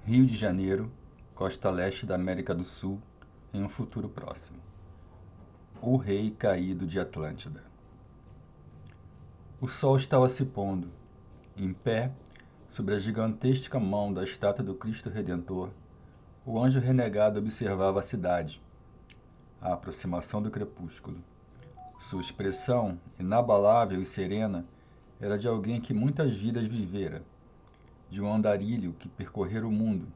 Rio de Janeiro, costa leste da América do Sul, em um futuro próximo. O Rei Caído de Atlântida. O sol estava se pondo. Em pé, sobre a gigantesca mão da estátua do Cristo Redentor, o anjo renegado observava a cidade, a aproximação do crepúsculo. Sua expressão, inabalável e serena, era de alguém que muitas vidas vivera, de um andarilho que percorrera o mundo,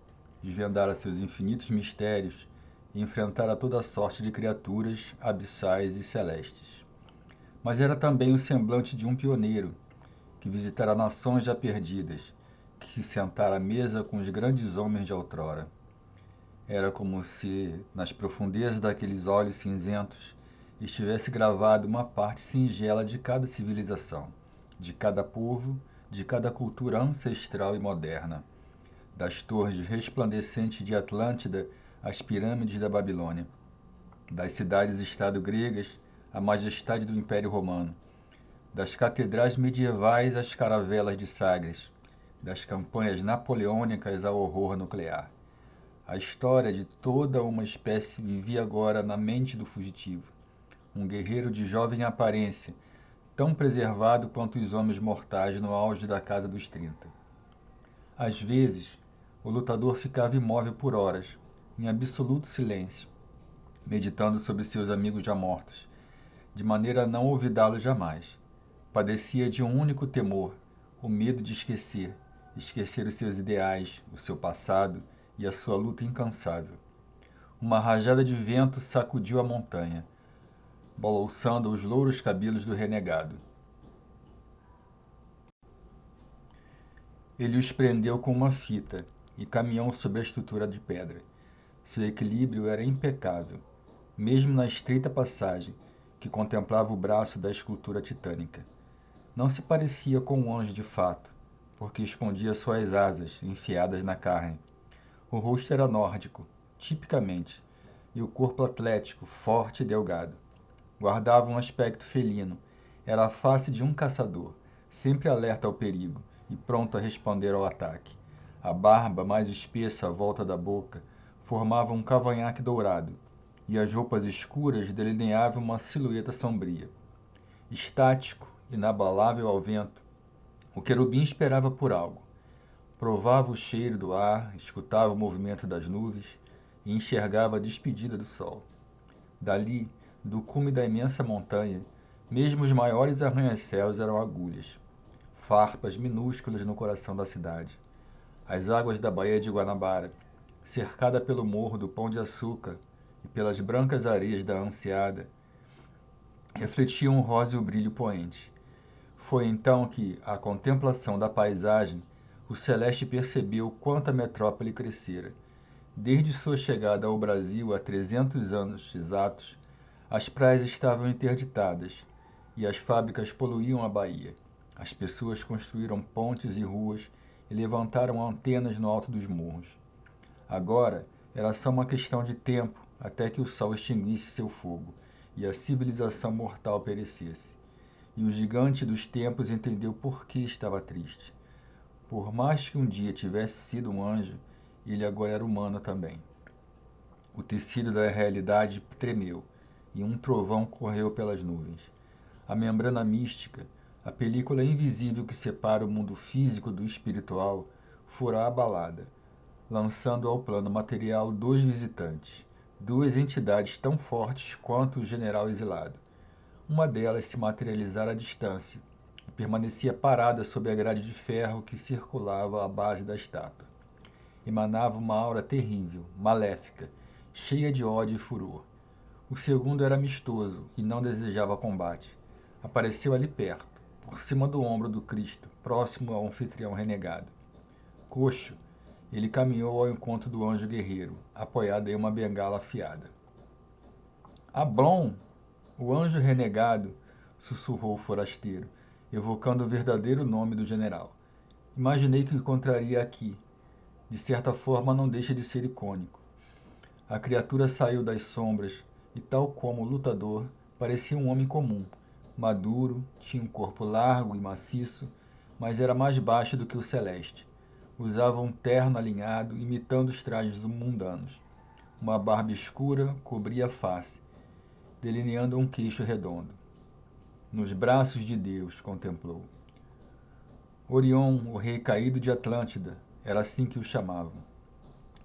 desvendara seus infinitos mistérios e enfrentara toda sorte de criaturas abissais e celestes. Mas era também o semblante de um pioneiro, que visitara nações já perdidas, que se sentara à mesa com os grandes homens de outrora. Era como se, nas profundezas daqueles olhos cinzentos, estivesse gravada uma parte singela de cada civilização, de cada povo, de cada cultura ancestral e moderna, das torres resplandecentes de Atlântida às pirâmides da Babilônia, das cidades-estado gregas à majestade do Império Romano, das catedrais medievais às caravelas de Sagres, das campanhas napoleônicas ao horror nuclear. A história de toda uma espécie vivia agora na mente do fugitivo, um guerreiro de jovem aparência, tão preservado quanto os homens mortais no auge da casa dos 30. Às vezes, o lutador ficava imóvel por horas, em absoluto silêncio, meditando sobre seus amigos já mortos, de maneira a não olvidá-los jamais. Padecia de um único temor, o medo de esquecer os seus ideais, o seu passado e a sua luta incansável. Uma rajada de vento sacudiu a montanha, balouçando os louros cabelos do renegado. Ele os prendeu com uma fita e caminhou sobre a estrutura de pedra. Seu equilíbrio era impecável, mesmo na estreita passagem que contemplava o braço da escultura titânica. Não se parecia com um anjo de fato, porque escondia suas asas enfiadas na carne. O rosto era nórdico, tipicamente, e o corpo atlético, forte e delgado. Guardava um aspecto felino. Era a face de um caçador, sempre alerta ao perigo e pronto a responder ao ataque. A barba, mais espessa à volta da boca, formava um cavanhaque dourado, e as roupas escuras delineavam uma silhueta sombria. Estático, inabalável ao vento, o querubim esperava por algo. Provava o cheiro do ar, escutava o movimento das nuvens e enxergava a despedida do sol. Dali, do cume da imensa montanha, mesmo os maiores arranha-céus eram agulhas, farpas minúsculas no coração da cidade. As águas da Baía de Guanabara, cercada pelo morro do Pão de Açúcar e pelas brancas areias da Anseada, refletiam um róseo brilho poente. Foi então que, à contemplação da paisagem, o Celeste percebeu quanto a metrópole crescera. Desde sua chegada ao Brasil há 300 anos exatos, as praias estavam interditadas e as fábricas poluíam a Bahia. As pessoas construíram pontes e ruas e levantaram antenas no alto dos morros. Agora era só uma questão de tempo até que o sol extinguisse seu fogo e a civilização mortal perecesse. E o gigante dos tempos entendeu por que estava triste. Por mais que um dia tivesse sido um anjo, ele agora era humano também. O tecido da realidade tremeu, e um trovão correu pelas nuvens. A membrana mística, a película invisível que separa o mundo físico do espiritual, fora abalada, lançando ao plano material dois visitantes, duas entidades tão fortes quanto o general exilado. Uma delas se materializara à distância e permanecia parada sob a grade de ferro que circulava à base da estátua. Emanava uma aura terrível, maléfica, cheia de ódio e furor. O segundo era amistoso e não desejava combate. Apareceu ali perto, por cima do ombro do Cristo, próximo ao anfitrião renegado. Coxo, ele caminhou ao encontro do anjo guerreiro, apoiado em uma bengala afiada. Ablon, o anjo renegado, sussurrou o forasteiro, evocando o verdadeiro nome do general. Imaginei que o encontraria aqui. De certa forma, não deixa de ser icônico. A criatura saiu das sombras e, tal como o lutador, parecia um homem comum. Maduro, tinha um corpo largo e maciço, mas era mais baixo do que o celeste. Usava um terno alinhado, imitando os trajes mundanos. Uma barba escura cobria a face, delineando um queixo redondo. Nos braços de Deus, contemplou. Orion, o rei caído de Atlântida, era assim que o chamavam.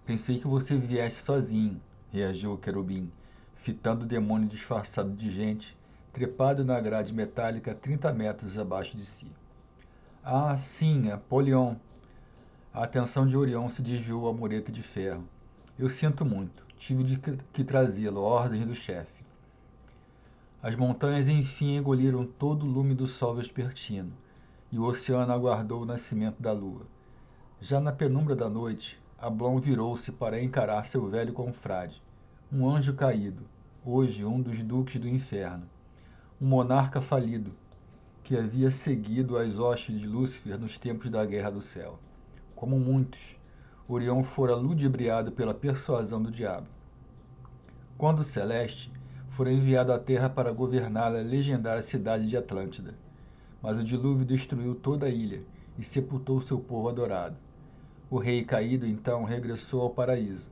Pensei que você viesse sozinho, reagiu o querubim, fitando o demônio disfarçado de gente, trepado na grade metálica 30 metros abaixo de si. Ah, sim, Apolion. A atenção de Orion se desviou à mureta de ferro. Eu sinto muito. Tive que trazê-lo, ordem do chefe. As montanhas enfim engoliram todo o lume do sol vespertino, e o oceano aguardou o nascimento da lua. Já na penumbra da noite, Ablon virou-se para encarar seu velho confrade, um anjo caído, hoje um dos duques do inferno, um monarca falido, que havia seguido as hostes de Lúcifer nos tempos da Guerra do Céu. Como muitos, Orion fora ludibriado pela persuasão do diabo. Quando o Celeste fora enviado à Terra para governar a legendária cidade de Atlântida, mas o dilúvio destruiu toda a ilha e sepultou seu povo adorado. O rei caído então regressou ao paraíso,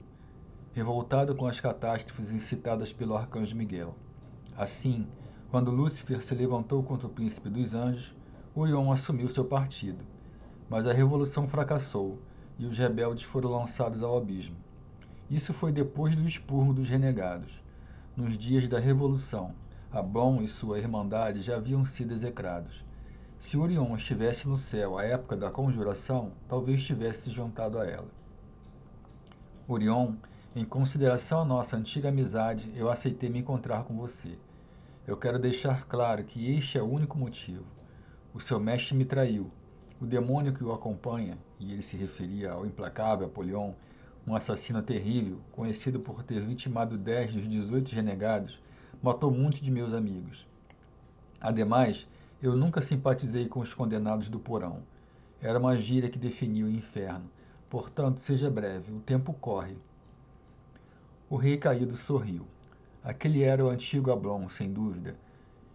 revoltado com as catástrofes incitadas pelo arcanjo Miguel. Assim, quando Lúcifer se levantou contra o príncipe dos anjos, Orion assumiu seu partido. Mas a revolução fracassou e os rebeldes foram lançados ao abismo. Isso foi depois do expurgo dos renegados. Nos dias da revolução, Ablon e sua irmandade já haviam sido execrados. Se Orion estivesse no céu à época da conjuração, talvez tivesse se juntado a ela. Orion, em consideração à nossa antiga amizade, eu aceitei me encontrar com você. Eu quero deixar claro que este é o único motivo. O seu mestre me traiu. O demônio que o acompanha, e ele se referia ao implacável Apolion, um assassino terrível, conhecido por ter vitimado 10 dos 18 renegados, matou muitos de meus amigos. Ademais, eu nunca simpatizei com os condenados do porão. Era uma gíria que definia o inferno. Portanto, seja breve, o tempo corre. O rei caído sorriu. Aquele era o antigo Ablon, sem dúvida,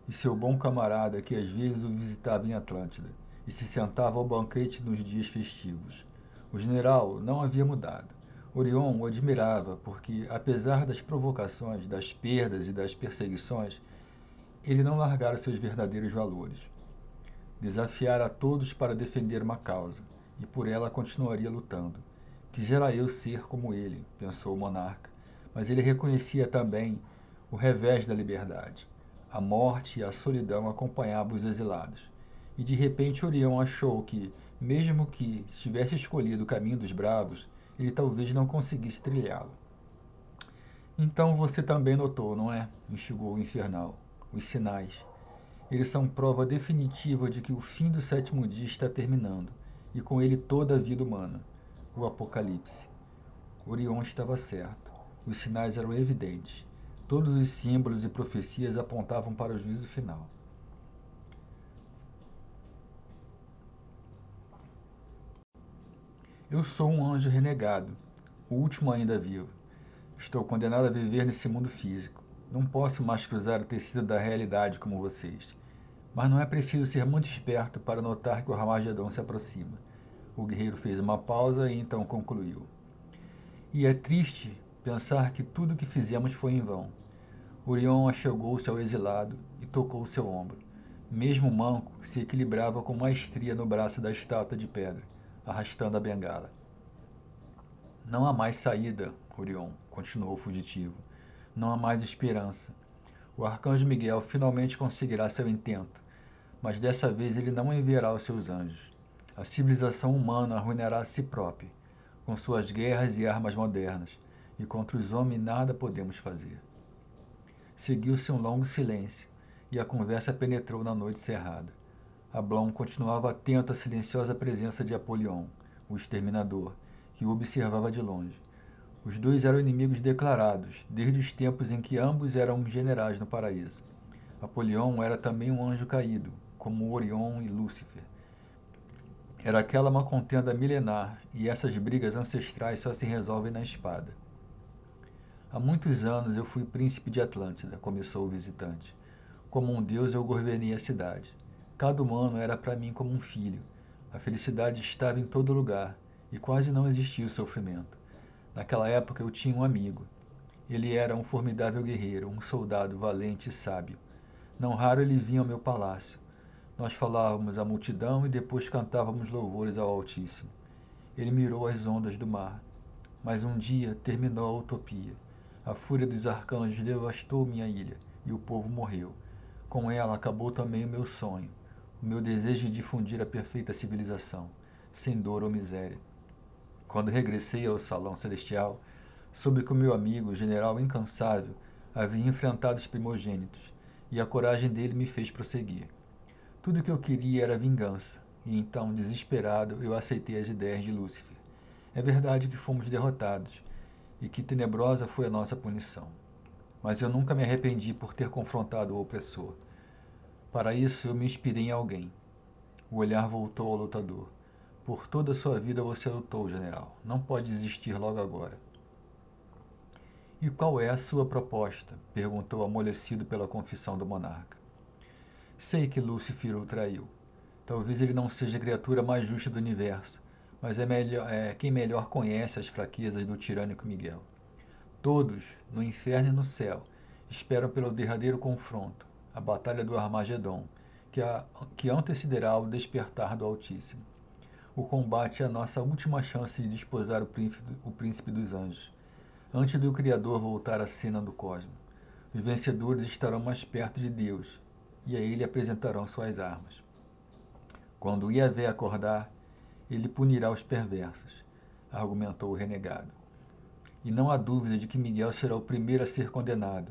e seu bom camarada que às vezes o visitava em Atlântida e se sentava ao banquete nos dias festivos. O general não havia mudado. Orion o admirava porque, apesar das provocações, das perdas e das perseguições, ele não largara seus verdadeiros valores. Desafiara a todos para defender uma causa, e por ela continuaria lutando. Quisera eu ser como ele, pensou o monarca, mas ele reconhecia também o revés da liberdade. A morte e a solidão acompanhavam os exilados. E de repente Orião achou que, mesmo que tivesse escolhido o caminho dos bravos, ele talvez não conseguisse trilhá-lo. Então você também notou, não é? Instigou o infernal. Os sinais. Eles são prova definitiva de que o fim do sétimo dia está terminando, e com ele toda a vida humana. O Apocalipse. Orion estava certo. Os sinais eram evidentes. Todos os símbolos e profecias apontavam para o juízo final. Eu sou um anjo renegado, o último ainda vivo. Estou condenado a viver nesse mundo físico. Não posso mais cruzar o tecido da realidade como vocês. Mas não é preciso ser muito esperto para notar que o Armagedon se aproxima. O guerreiro fez uma pausa e então concluiu. E é triste pensar que tudo o que fizemos foi em vão. Orion achegou-se ao exilado e tocou seu ombro. Mesmo manco, se equilibrava com maestria no braço da estátua de pedra, arrastando a bengala. Não há mais saída, Orion, continuou o fugitivo. Não há mais esperança. O arcanjo Miguel finalmente conseguirá seu intento, mas dessa vez ele não enviará os seus anjos. A civilização humana arruinará a si própria, com suas guerras e armas modernas, e contra os homens nada podemos fazer. Seguiu-se um longo silêncio, e a conversa penetrou na noite cerrada. Ablon continuava atento à silenciosa presença de Apolion, o exterminador, que o observava de longe. Os dois eram inimigos declarados, desde os tempos em que ambos eram generais no paraíso. Apolion era também um anjo caído, como Orion e Lúcifer. Era aquela uma contenda milenar, e essas brigas ancestrais só se resolvem na espada. Há muitos anos eu fui príncipe de Atlântida, começou o visitante. Como um deus eu governei a cidade. Cada humano era para mim como um filho. A felicidade estava em todo lugar, e quase não existia o sofrimento. Naquela época eu tinha um amigo. Ele era um formidável guerreiro, um soldado valente e sábio. Não raro ele vinha ao meu palácio. Nós falávamos à multidão e depois cantávamos louvores ao Altíssimo. Ele mirou as ondas do mar. Mas um dia terminou a utopia. A fúria dos arcanjos devastou minha ilha e o povo morreu. Com ela acabou também o meu sonho, o meu desejo de difundir a perfeita civilização, sem dor ou miséria. Quando regressei ao salão celestial, soube que o meu amigo, o general incansável, havia enfrentado os primogênitos, e a coragem dele me fez prosseguir. Tudo o que eu queria era vingança, e então, desesperado, eu aceitei as ideias de Lúcifer. É verdade que fomos derrotados, e que tenebrosa foi a nossa punição. Mas eu nunca me arrependi por ter confrontado o opressor. Para isso, eu me inspirei em alguém. O olhar voltou ao lutador. Por toda a sua vida você lutou, general. Não pode desistir logo agora. E qual é a sua proposta? Perguntou amolecido pela confissão do monarca. Sei que Lúcifer o traiu. Talvez ele não seja a criatura mais justa do universo, mas é quem melhor conhece as fraquezas do tirânico Miguel. Todos, no inferno e no céu, esperam pelo derradeiro confronto, a batalha do Armagedon, que antecederá o despertar do Altíssimo. O combate é a nossa última chance de desposar o príncipe dos anjos, antes do Criador voltar à cena do cosmos. Os vencedores estarão mais perto de Deus, e a ele apresentarão suas armas. Quando Iavé acordar, ele punirá os perversos, argumentou o renegado. E não há dúvida de que Miguel será o primeiro a ser condenado,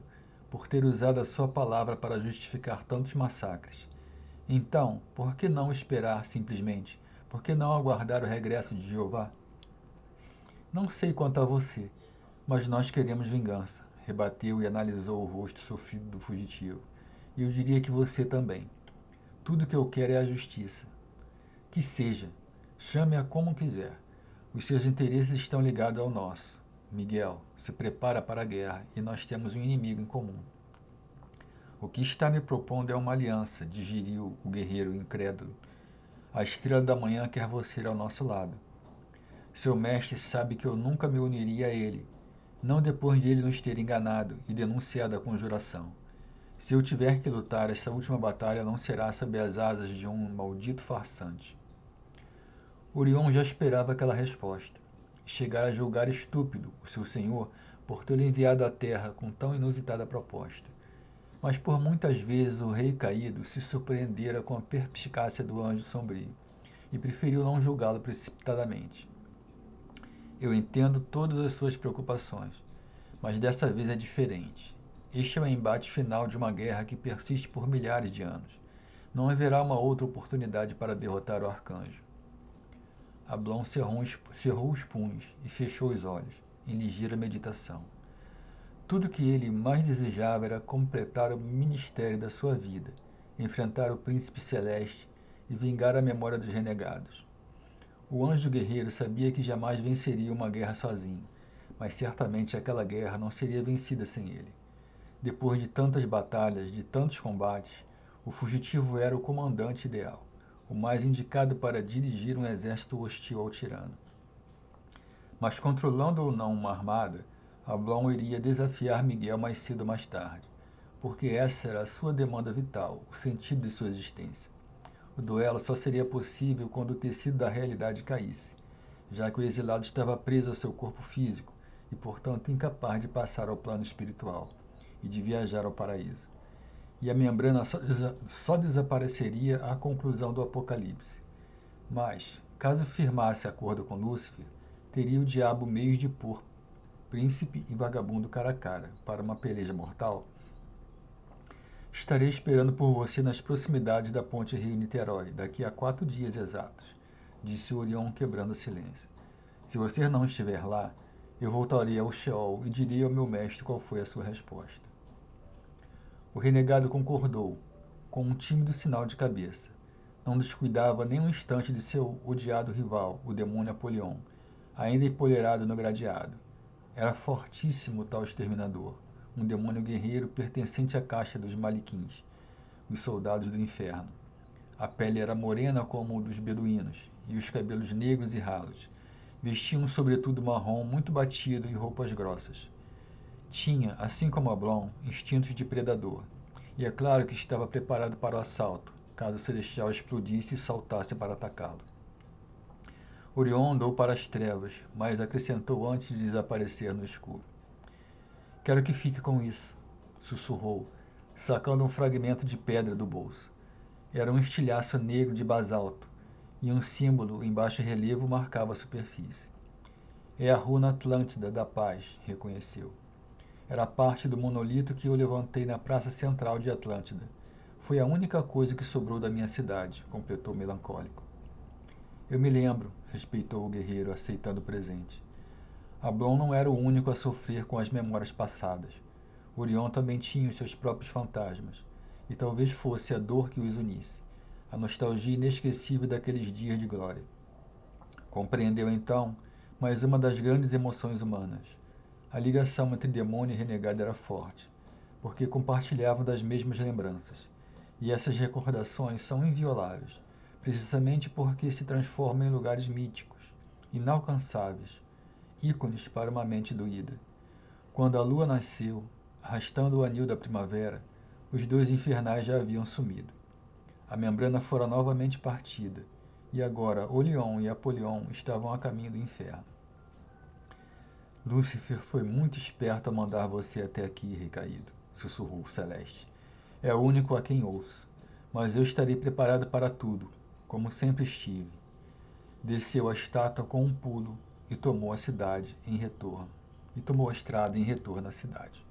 por ter usado a sua palavra para justificar tantos massacres. Então, por que não esperar simplesmente? Por que não aguardar o regresso de Jeová? Não sei quanto a você, mas nós queremos vingança, rebateu e analisou o rosto sofrido do fugitivo. E eu diria que você também. Tudo que eu quero é a justiça. Que seja, chame-a como quiser. Os seus interesses estão ligados ao nosso. Miguel, se prepara para a guerra e nós temos um inimigo em comum. O que está me propondo é uma aliança, digeriu o guerreiro incrédulo. A estrela da manhã quer você ao nosso lado. Seu mestre sabe que eu nunca me uniria a ele, não depois de ele nos ter enganado e denunciado a conjuração. Se eu tiver que lutar, esta última batalha não será sob as asas de um maldito farsante. Orion já esperava aquela resposta. Chegara a julgar estúpido o seu senhor por tê-lo enviado à terra com tão inusitada proposta. Mas por muitas vezes o rei caído se surpreendera com a perspicácia do anjo sombrio e preferiu não julgá-lo precipitadamente. Eu entendo todas as suas preocupações, mas dessa vez é diferente. Este é o embate final de uma guerra que persiste por milhares de anos. Não haverá uma outra oportunidade para derrotar o arcanjo. Ablon cerrou os punhos e fechou os olhos, em ligeira meditação. Tudo que ele mais desejava era completar o ministério da sua vida, enfrentar o príncipe celeste e vingar a memória dos renegados. O anjo guerreiro sabia que jamais venceria uma guerra sozinho, mas certamente aquela guerra não seria vencida sem ele. Depois de tantas batalhas, de tantos combates, o fugitivo era o comandante ideal, o mais indicado para dirigir um exército hostil ao tirano. Mas controlando ou não uma armada, Ablon iria desafiar Miguel mais cedo ou mais tarde, porque essa era a sua demanda vital, o sentido de sua existência. O duelo só seria possível quando o tecido da realidade caísse, já que o exilado estava preso ao seu corpo físico e, portanto, incapaz de passar ao plano espiritual e de viajar ao paraíso. E a membrana só desapareceria à conclusão do Apocalipse. Mas, caso firmasse acordo com Lúcifer, teria o diabo meios de pôr príncipe e vagabundo cara a cara para uma peleja mortal? Estarei esperando por você nas proximidades da ponte Rio-Niterói, daqui a 4 dias exatos, disse Orion quebrando o silêncio. Se você não estiver lá, eu voltarei ao Sheol e direi ao meu mestre qual foi a sua resposta. O renegado concordou, com um tímido sinal de cabeça. Não descuidava nem um instante de seu odiado rival, o demônio Apolion, ainda empoleirado no gradeado. Era fortíssimo tal exterminador, um demônio guerreiro pertencente à caixa dos Maliquins, os soldados do inferno. A pele era morena como o dos beduínos, e os cabelos negros e ralos. Vestia um sobretudo marrom muito batido e roupas grossas. Tinha, assim como Ablon, instintos de predador, e é claro que estava preparado para o assalto, caso o Celestial explodisse e saltasse para atacá-lo. Orion andou para as trevas, mas acrescentou antes de desaparecer no escuro. Quero que fique com isso, sussurrou, sacando um fragmento de pedra do bolso. Era um estilhaço negro de basalto, e um símbolo em baixo relevo marcava a superfície. É a runa Atlântida da Paz, reconheceu. Era parte do monolito que eu levantei na praça central de Atlântida. Foi a única coisa que sobrou da minha cidade, completou melancólico. Eu me lembro, respeitou o guerreiro, aceitando o presente. Ablon não era o único a sofrer com as memórias passadas. Orion também tinha os seus próprios fantasmas, e talvez fosse a dor que os unisse, a nostalgia inesquecível daqueles dias de glória. Compreendeu então mais uma das grandes emoções humanas. A ligação entre demônio e renegado era forte, porque compartilhavam das mesmas lembranças, e essas recordações são invioláveis, precisamente porque se transformam em lugares míticos, inalcançáveis, ícones para uma mente doída. Quando a lua nasceu, arrastando o anil da primavera, os dois infernais já haviam sumido. A membrana fora novamente partida, e agora Olion e Apolion estavam a caminho do inferno. Lúcifer foi muito esperto a mandar você até aqui, recaído, sussurrou Celeste. É o único a quem ouço, mas eu estarei preparado para tudo, como sempre estive. Desceu a estátua com um pulo e tomou a estrada em retorno à cidade.